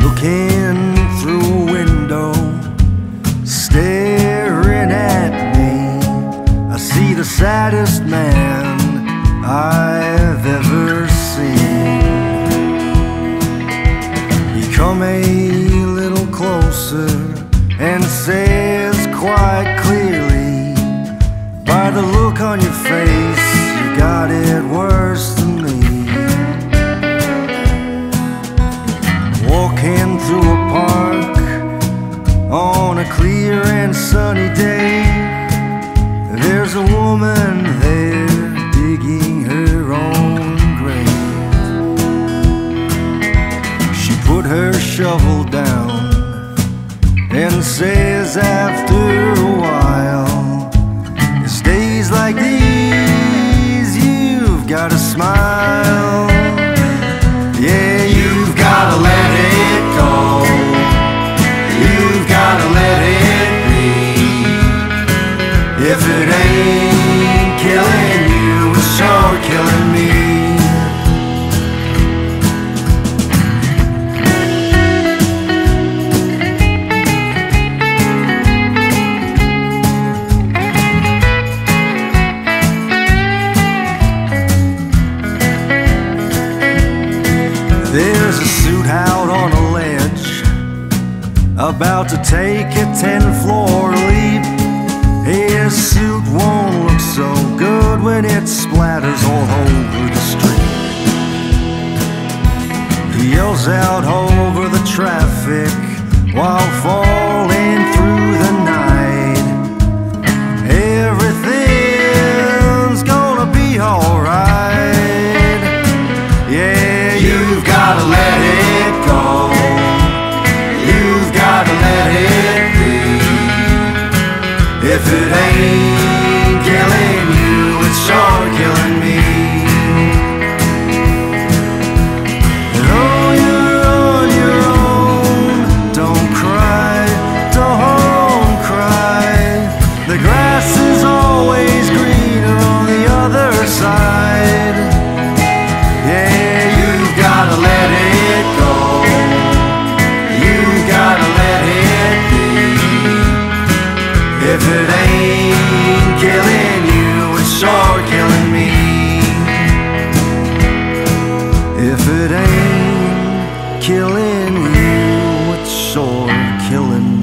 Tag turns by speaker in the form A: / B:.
A: looking through a window, staring at me. I see the saddest man I've ever seen. He come a little closer and says quite clearly, by the look on your face, you got it worse than me. Walking through a park on a clear and sunny day, there's a woman there digging her own grave. She put her shovel down and says after a while, it's days like these you've gotta smile. Yeah, you've gotta let it go. You've gotta let it be. If it ain't killing you, it's sure killing me. There's a suit out on a ledge, about to take a 10th-floor leap. His suit won't look so good when it splatters all over the street. He yells out over the traffic while falling through the night. Everything's gonna be alright. Yeah, you've gotta let it go. You've gotta let it be. If it ain't killing you, it's sure killing me. And oh, you're on your own. Don't cry, don't cry. The grass is always greener on the other side. Yeah, you've gotta let it go. You've gotta let it be. If it ain't killing you, it's sure killing me. If it ain't killing you, it's sure killing me.